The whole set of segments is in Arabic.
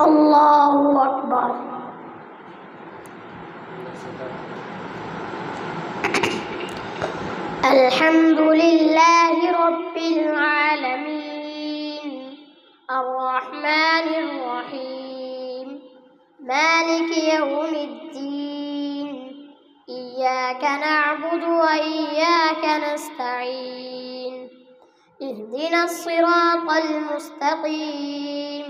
الله أكبر. الحمد لله رب العالمين الرحمن الرحيم مالك يوم الدين إياك نعبد وإياك نستعين اهدنا الصراط المستقيم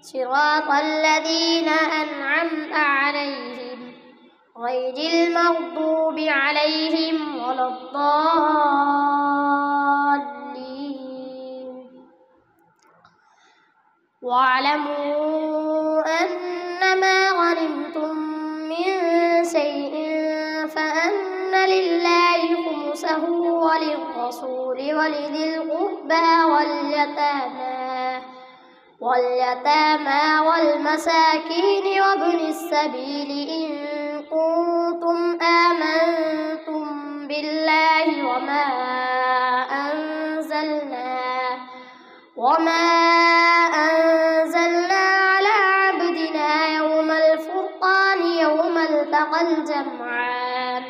صراط الذين أنعمت عليهم غير المغضوب عليهم ولا الضالين. واعلموا أنما غنمتم من شيء فأن لله خمسه وللرسول ولذي القربى واليتامى والمساكين وابن السبيل إن كنتم آمنتم بالله وما أنزلنا على عبدنا يوم الفرقان يوم التقى الجمعان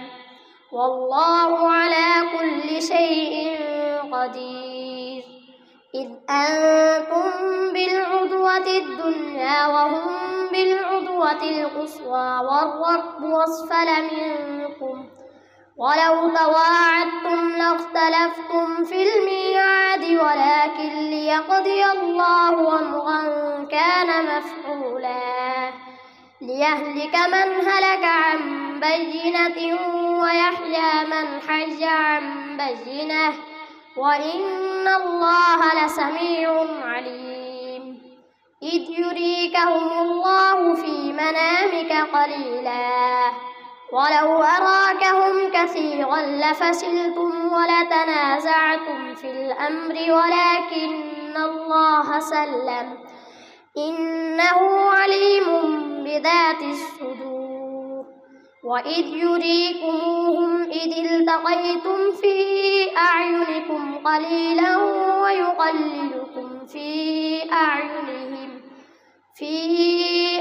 والله على كل شيء قدير. إذ أنتم بالعدوة الدنيا وهم بالعدوة القصوى والركب أسفل منكم ولو تواعدتم لاختلفتم في الميعاد ولكن ليقضي الله أمرا كان مفعولا ليهلك من هلك عن بينة ويحيى من حي عن بينة وإن الله لسميع عليم. إذ يريكهم الله في منامك قليلا ولو أراكهم كثيرا لفشلتم ولتنازعتم في الأمر ولكن الله سلم إنه عليم بذات الصدور. وإذ يريكموهم إذ التقيتم في أعينكم قليلا ويقللكم في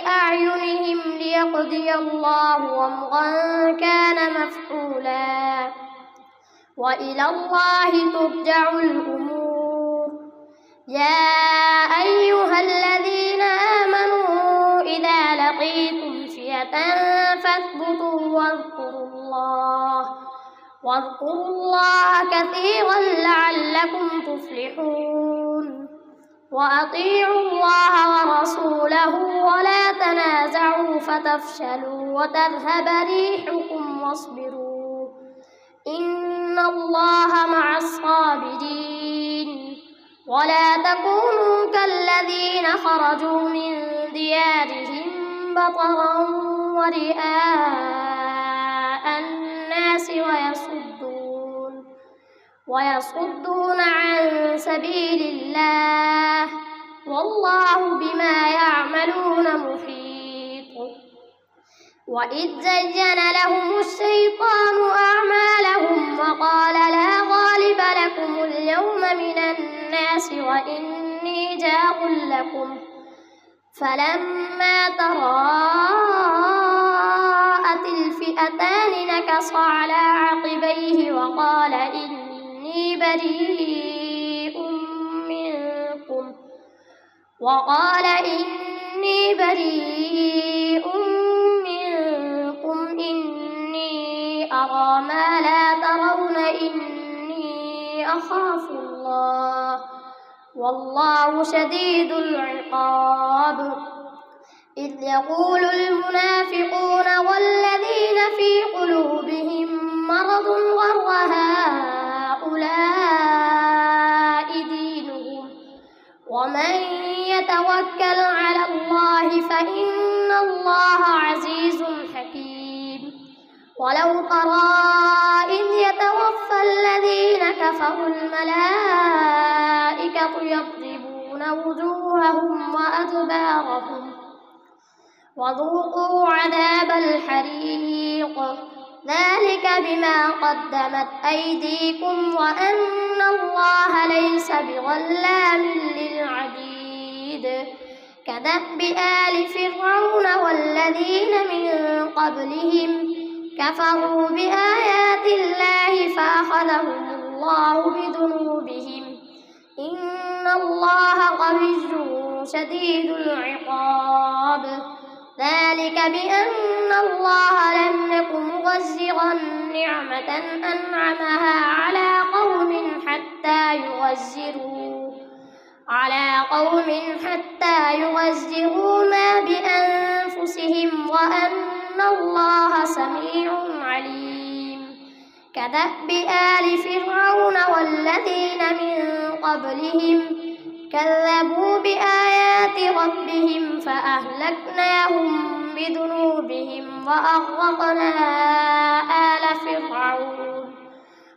أعينهم ليقضي الله أمرا كان مفعولا وإلى الله ترجع الأمور. يا أيها الذين آمنوا إذا لقيتم فئة فاثبتوا واذكروا الله كثيرا لعلكم تفلحون. وأطيعوا الله ورسوله ولا تنازعوا فتفشلوا وتذهب ريحكم واصبروا إن الله مع الصابرين. ولا تكونوا كالذين خرجوا من ديارهم بطرا ورئاء الناس ويصدون عن سبيل الله والله بما يعملون محيط. وإذ زين لهم الشيطان أعمالهم وقال لا غالب لكم اليوم من الناس وإني جار لكم فلما تراءت الفئتان نكص على عقبيه وقال إني بريء منكم إني أرى ما لا ترون إني أخاف الله والله شديد العقاب. إذ يقول المنافقون والذين في قلوبهم مرض غر هؤلاء دينهم ومن يتوكل على الله فإن الله عزيز حكيم. ولو ترى إذ يتوفى الذين كفروا الملائكة يضربون وجوههم وأدبارهم وذوقوا عذاب الحريق ذلك بما قدمت أيديكم وأن الله ليس بظلام للعبيد. كدأب آل فرعون والذين من قبلهم كفروا بآيات الله فأخذهم الله بذنوبهم إن الله قوي شديد العقاب ذلك بأن الله لم يك مغيرا نعمة أنعمها على قوم حتى يغيروا ما بأنفسهم وأن الله سميع عليم كدأب آل فرعون والذين من قبلهم كذبوا بآيات ربهم فأهلكناهم بذنوبهم وأغرقنا آل فرعون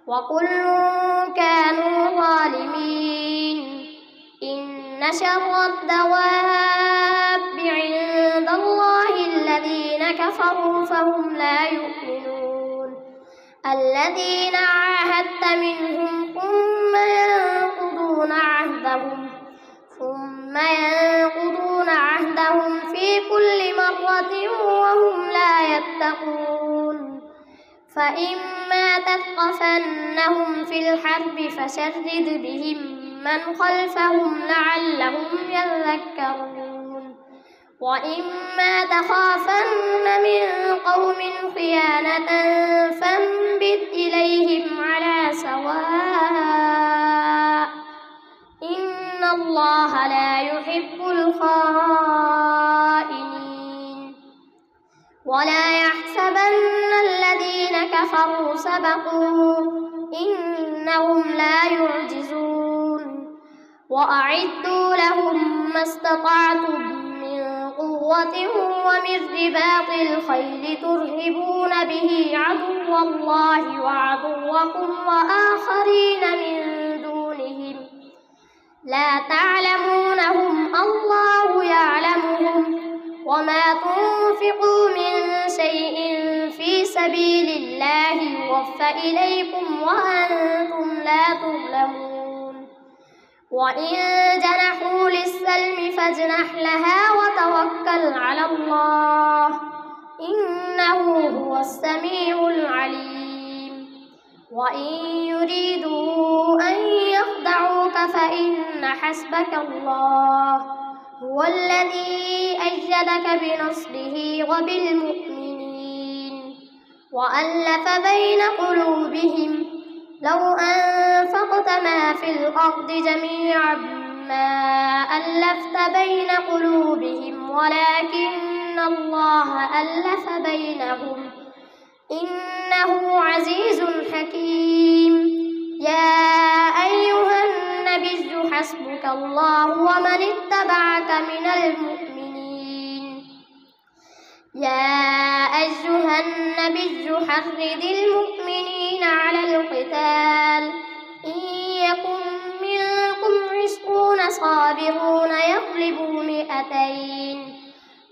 وكل كانوا ظالمين إن شر الدواب عند الله الذين كفروا فهم لا يؤمنون الذين عاهدت منهم ثم ينقضون عهدهم في كل مرة وهم لا يتقون فإما تثقفنهم في الحرب فشرد بهم من خلفهم لعلهم يذكرون وإما تخافن من قوم خيانة فانبذ إليهم على سواء إن الله لا يحب الخائنين ولا يحسبن الذين كفروا سبقوا إنهم لا يعجزون وأعدوا لهم ما استطعتم من قوة ومن رباط الخيل ترهبون به عدو الله وعدوكم وآخرين من دونهم لا تعلمونهم الله يعلمهم وما تنفقوا من شيء في سبيل الله يوفى إليكم وأنتم لا تظلمون وإن جنحوا للسلم فاجنح لها وتوكل على الله إنه هو السميع العليم وإن يريدوا أن يخدعوك فإن حسبك الله هو الذي أيدك بنصره وبالمؤمنين وألف بين قلوبهم لو أنفقت ما في الأرض جميعا ما ألفت بين قلوبهم ولكن الله ألف بينهم إنه عزيز حكيم يا أيها النبي حسبك الله ومن اتبعك من المؤمنين يا أيها النبي حرض المؤمنين على القتال إن يكن منكم 20 صابرون يغلبوا 200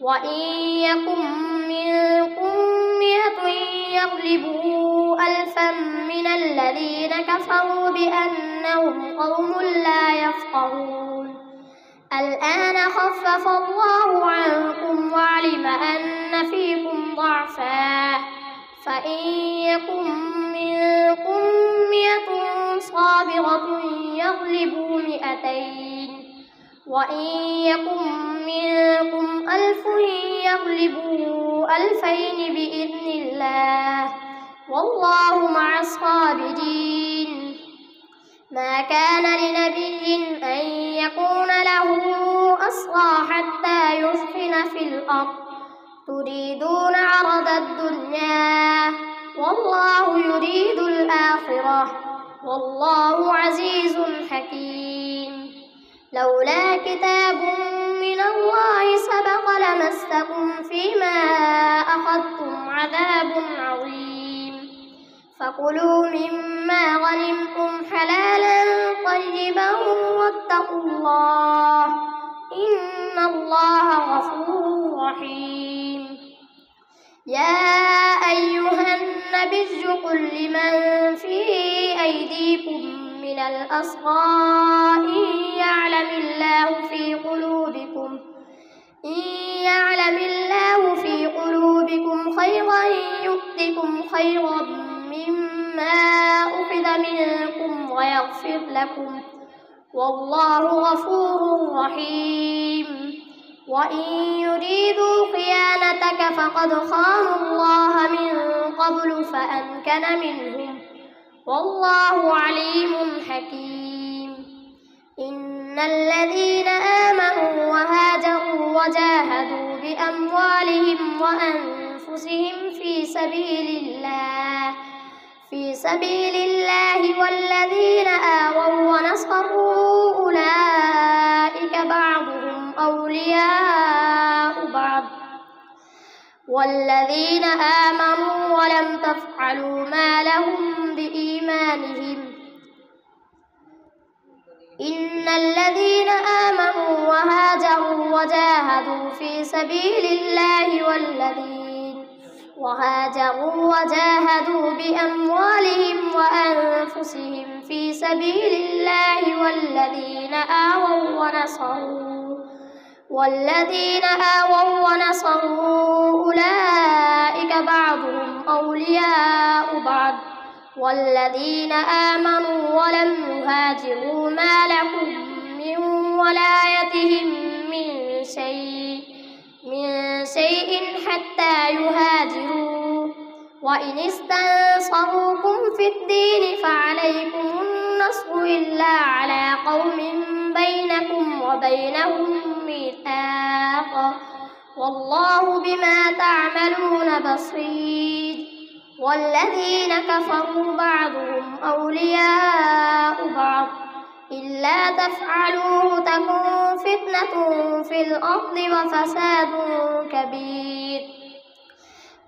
وإن يكن منكم 100 يغلبوا 1000 من الذين كفروا بأنهم قوم لا يفقهون الآن خفف الله عنكم وعلم أن فيكم ضعفا فإن يكن منكم 100 صابرة يغلبوا 200 وإن يكن منكم 1000 يغلبوا 2000 بإذن الله والله مع الصابرين ما كان لنبي أن يكون له أسرى حتى يثخن في الأرض تريدون عرض الدنيا والله يريد الآخرة والله عزيز حكيم لولا كتاب من الله سبق لمسكم فيما أخذتم عذاب عظيم فكلوا مما غنمتم حلالا طيبا واتقوا الله إن الله غفور رحيم يا أيها النبي قل لمن في أيديكم من الأسرى إن يعلم الله في قلوبكم إن يعلم الله في قلوبكم خيرا يؤتكم خيرا مما أخذ منكم ويغفر لكم والله غفور رحيم وإن يريدوا خيانتك فقد خانوا الله من قبل فأمكن منهم والله عليم حكيم إن الذين آمنوا وهاجروا وجاهدوا بأموالهم وأنفسهم في سبيل الله والذين آووا ونصروا أولئك بعضهم أولياء بعض والذين آمنوا ولم تفعلوا ما لهم بإيمانهم إن الذين آمنوا وهاجروا وجاهدوا في سبيل الله وجاهدوا بأموالهم وأنفسهم في سبيل الله والذين آووا ونصروا أولئك بعضهم أولياء بعض والذين آمنوا ولم يهاجروا ما لكم من ولايتهم من شيء حتى يهاجروا وإن استنصروكم في الدين فعليكم النصر إلا على قوم بينكم وبينهم ميثاق والله بما تعملون بصير والذين كفروا بعضهم أولياء بعض إلا تفعلوه تكن فتنة في الأرض وفساد كبير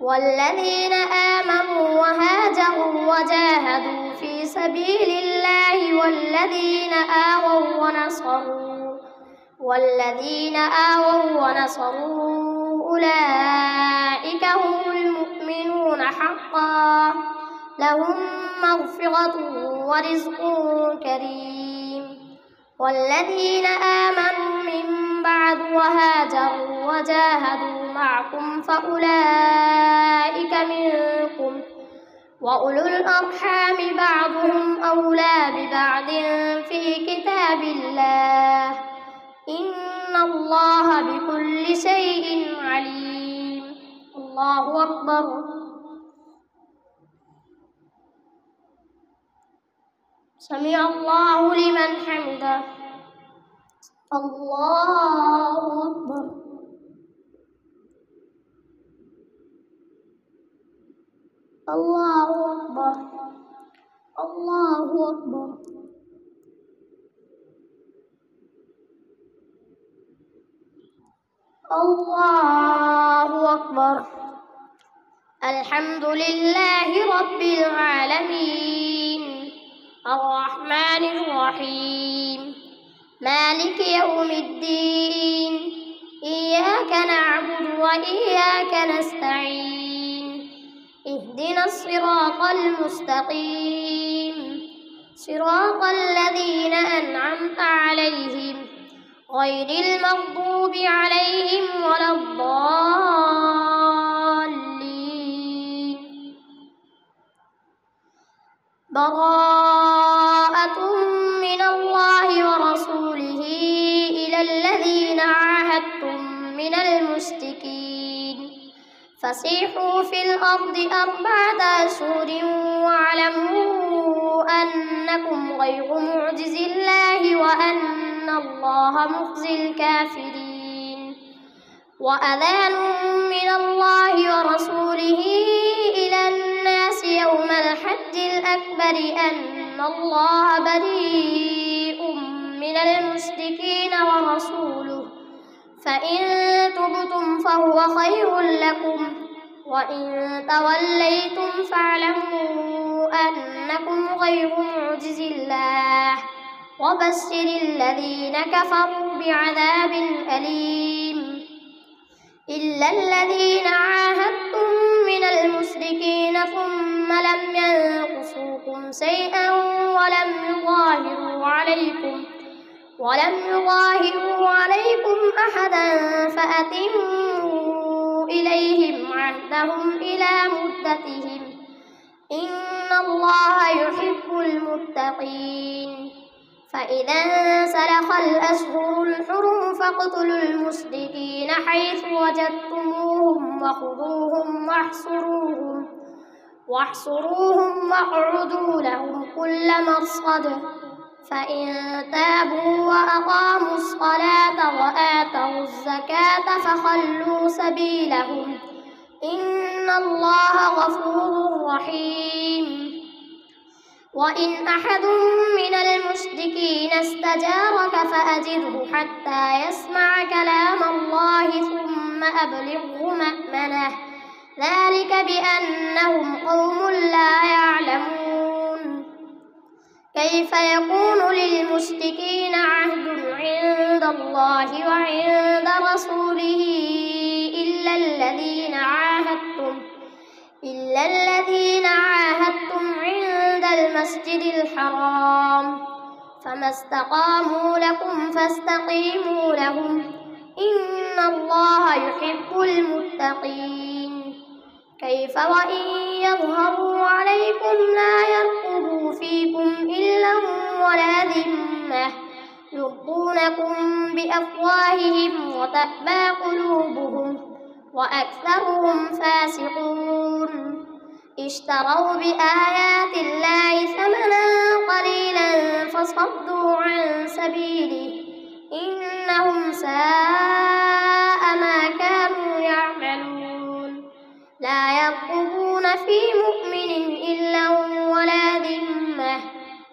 والذين آمنوا وهاجروا وجاهدوا في سبيل الله والذين آووا ونصروا أولئك هم المؤمنون حقا لهم مغفرة ورزق كريم والذين آمنوا من بعد وهاجروا وجاهدوا معكم فأولئك منكم وأولو الأرحام بعضهم أولى ببعض في كتاب الله إن الله بكل شيء عليم الله أكبر سمع الله لمن حمده الله أكبر الله أكبر الله أكبر الله أكبر الحمد لله رب العالمين الرحمن الرحيم مالك يوم الدين إياك نعبد وإياك نستعين اهدنا الصراط المستقيم صراط الذين أنعمت عليهم غير المغضوب عليهم ولا الضالين براءة من الله ورسوله إلى الذين عاهدتم من المشركين فسيحوا في الأرض 4 أشهر واعلموا أنكم غير معجز الله وأن الله مخزي الكافرين وأذان من الله ورسوله إلى الناس يوم الحج الأكبر أن الله بريء من المشركين ورسوله فإن تبتم فهو خير لكم وإن توليتم فاعلموا أنكم غير معجز الله وبشر الذين كفروا بعذاب أليم إلا الذين عاهدتم من المشركين ثم لم ينقصوكم شيئا ولم يظاهروا عليكم أحدا فأتموا إليهم عهدهم إلى مدتهم إن الله يحب المتقين. فإذا انسلخ الأشهر الحرم فاقتلوا المشركين حيث وجدتموهم وخذوهم واحصروهم واقعدوا لهم كل مرصد. فإن تابوا وأقاموا الصلاة وآتوا الزكاة فخلوا سبيلهم إن الله غفور رحيم. وإن أحد من المشركين استجارك فأجره حتى يسمع كلام الله ثم أبلغه مأمنه ذلك بأنهم قوم لا يعلمون. كيف يكون للمشركين عهد عند الله وعند رسوله إلا الذين عاهدتم عند المسجد الحرام فما استقاموا لكم فاستقيموا لهم إن الله يحب المتقين. كيف وإن يظهروا عليكم لا يرقبوا فيكم إلا ولا ذمة يرضونكم بأفواههم وتأبى قلوبهم وأكثرهم فاسقون. اشتروا بآيات الله ثمنا قليلا فصدوا عن سبيله إنهم ساء ما كانوا يعملون. لا يرقبون في مؤمن إلا ولا ذمة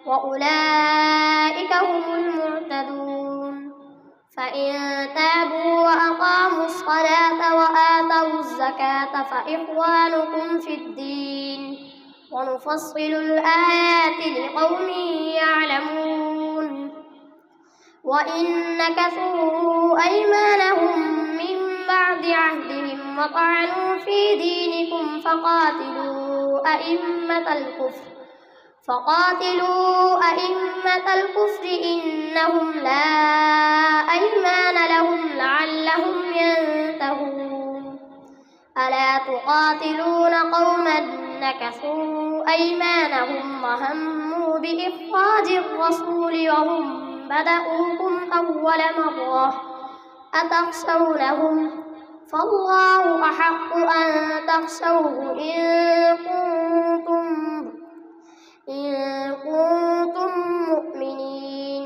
وأولئك هم المعتدون. فإن تابوا وأقاموا الصلاة وآتوا الزكاة فإخوانكم في الدين ونفصل الآيات لقوم يعلمون. وإن نكثوا أيمانهم من بعد عهدهم وطعنوا في دينكم فقاتلوا أئمة الكفر إنهم لا أيمان لهم لعلهم ينتهون. ألا تقاتلون قوما نكثوا أيمانهم وهموا بإخراج الرسول وهم بدأوكم أول مرة أتخشونهم فالله أحق أن تخشوه إن كنتم مؤمنين.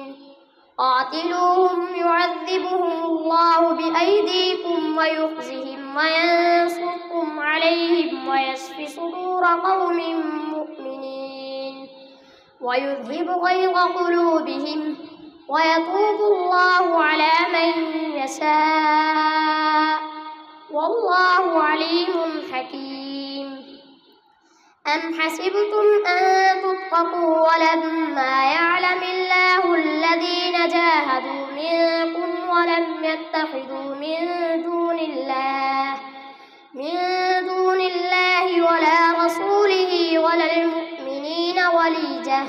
قاتلوهم يعذبهم الله بأيديكم ويخزهم وينصركم عليهم ويشف صدور قوم مؤمنين ويذهب غيظ قلوبهم ويتوب الله على من يشاء والله عليم حكيم. أم حسبتم أن تتقوا ولما يعلم الله الذين جاهدوا منكم ولم يتخذوا من دون الله ولا رسوله ولا المؤمنين وليجة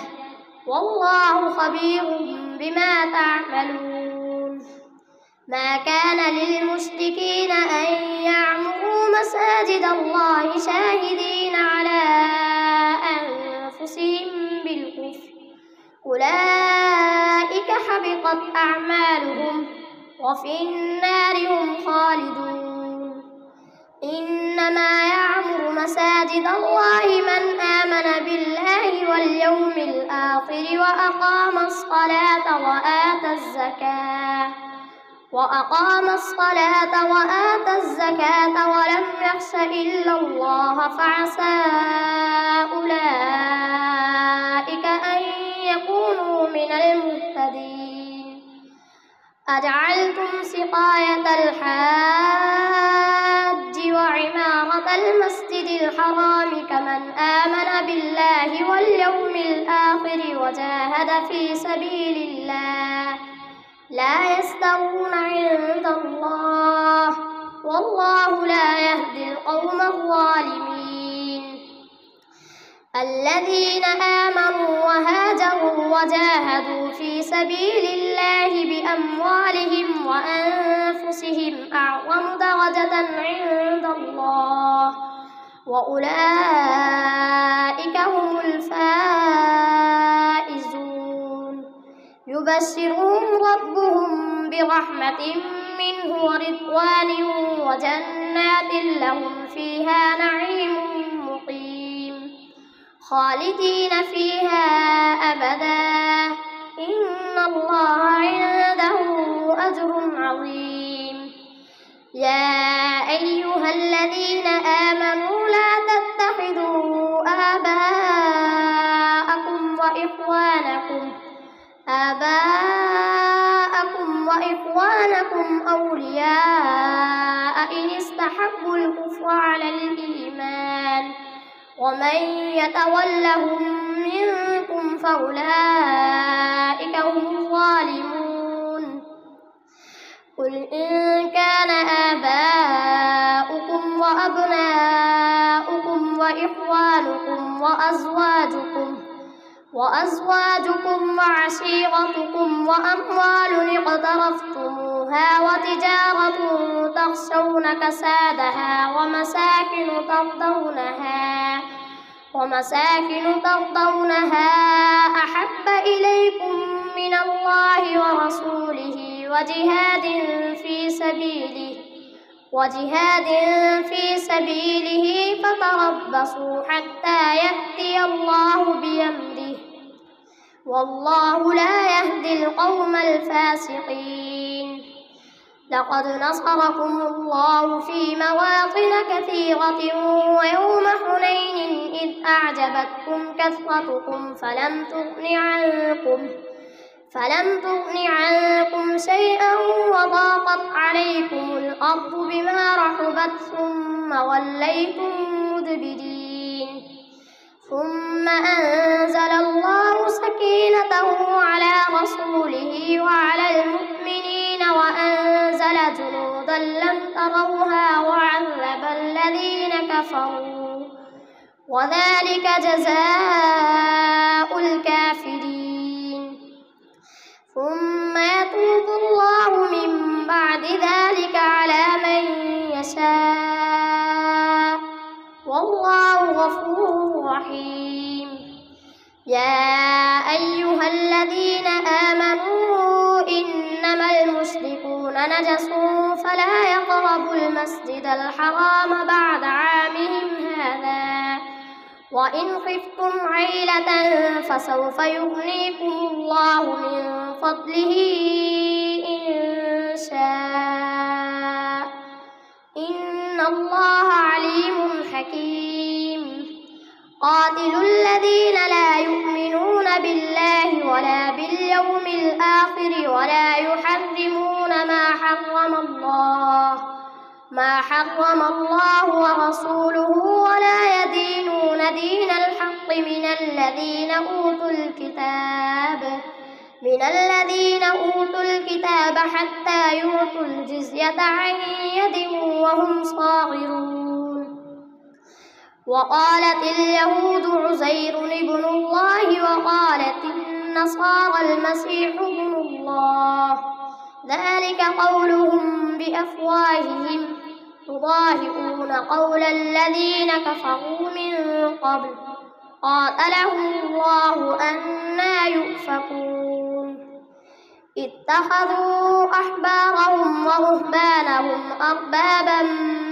والله خبير بما تعملون. ما كان للمشركين أن يعمروا مساجد الله شاهدين على أنفسهم بالكفر أولئك حبطت أعمالهم وفي النار هم خالدون. إنما يعمر مساجد الله من آمن بالله واليوم الآخر وأقام الصلاة وآتى الزكاة ولم يخش إلا الله فعسى أولئك أن يكونوا من المهتدين. أجعلتم سقاية الحاج وعمارة المسجد الحرام كمن آمن بالله واليوم الآخر وجاهد في سبيل الله لا يستوون عند الله والله لا يهدي القوم الظالمين. الذين آمنوا وهاجروا وجاهدوا في سبيل الله بأموالهم وأنفسهم أعظم درجة عند الله وأولئك هم الفائزون يبشرهم ربهم برحمة منه ورضوان وجنات لهم فيها نعيم مقيم خالدين فيها أبدا إن الله عنده أجر عظيم يا أيها الذين آمنوا لا تتخذوا آباءكم وإخوانكم أولياء إن استحبوا الكفر على الإيمان ومن يتولهم منكم فأولئك هم الظالمون قل إن كان آباؤكم وأبناؤكم وإخوانكم وأزواجكم وعشيرتكم وأموال اقترفتموها وتجارة تخشون كسادها ومساكن ترضونها أحب إليكم من الله ورسوله وجهاد في سبيله فتربصوا حتى يأتي الله بأمره والله لا يهدي القوم الفاسقين لقد نصركم الله في مواطن كثيرة ويوم حنين إذ أعجبتكم كثرتكم فلم تغن عنكم شيئا وضاقت عليكم الأرض بما رحبت ثم وليتم مدبرين ثم أنزل الله سكينته على رسوله وعلى المؤمنين وأنزل جنودا لم تروها وعذب الذين كفروا وذلك جزاء الكافرين ثم يتوب الله من بعد ذلك على من يشاء والله غفور رحيم يا أيها الذين آمنوا إنما المشركون نجس فلا يقربوا المسجد الحرام بعد عامهم هذا وإن خفتم عيلة فسوف يغنيكم الله من فضله إن شاء إن الله عليم حكيم قاتلوا الذين لا يؤمنون بالله ولا باليوم الآخر ولا يحرمون ما حرم الله ورسوله ولا يدينون دين الحق من الذين أوتوا الكتاب حتى يؤتوا الجزية عن يد وهم صاغرون وقالت اليهود عزير ابن الله وقالت النصارى المسيح ابن الله ذلك قولهم بأفواههم يضاهئون قول الذين كفروا من قبل قاتلهم الله أنى يؤفكون اتخذوا أحبارهم ورهبانهم أربابا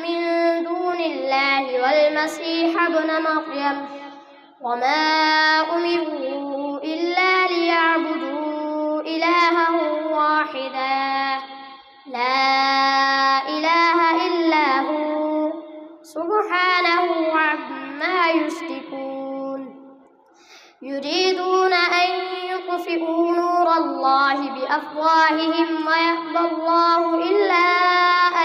من دون الله والمسيح ابن مريم وما أمروا إلا ليعبدوا إلها واحدا لا إله إلا هو سبحانه عما يشركون يريدون أن يطفئوا نور الله بأفواههم ويأبى الله إلا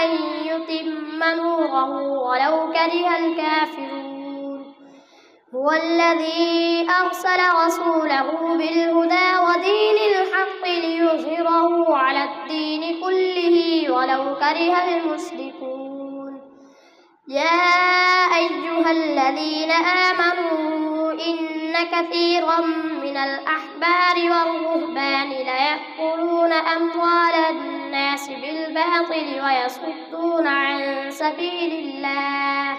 أن يتم نوره ولو كره الكافرون هو الذي أرسل رسوله بالهدى ودين الحق ليظهره على الدين كله ولو كره المشركون يا أيها الذين آمنوا إن كثيرا من الأحبار والرهبان ليأكلون أموال الناس بالباطل ويصدون عن سبيل الله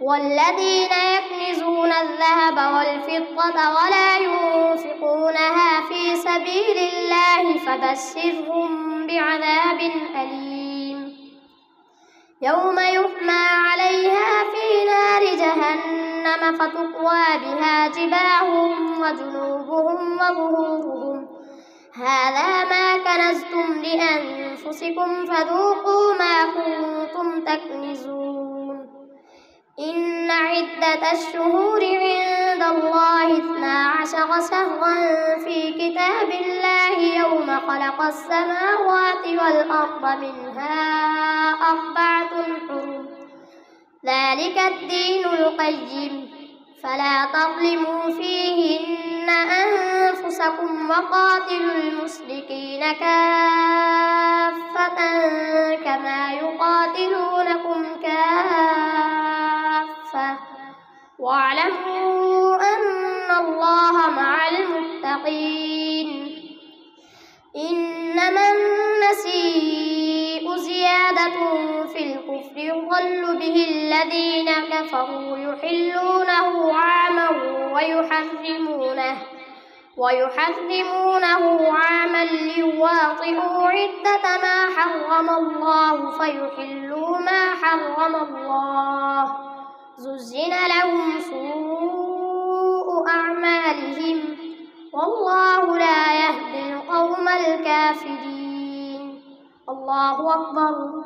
والذين يكنزون الذهب والفضة ولا ينفقونها في سبيل الله فبشرهم بعذاب أليم يوم يحمى عليها في نار جهنم فتقوى بها جباههم وجنوبهم وظهورهم هذا ما كنزتم لأنفسكم فذوقوا ما كنتم تكنزون إن عدة الشهور عند الله 12 شهرا في كتاب الله يوم خلق السماوات والأرض منها 4 حرم ذلك الدين القيم فلا تظلموا فيهن أنفسكم وقاتلوا المشركين كافة كما يقاتلونكم كافة واعلموا أن الله مع المتقين إنما النسيء زيادة في الكفر يضل به الذين كفروا يحلونه عاما ويحرمونه عاما ليواطئوا عدة ما حرم الله فيحلوا ما حرم الله زين لهم سوء أعمالهم والله لا يهدي القوم الكافرين الله أكبر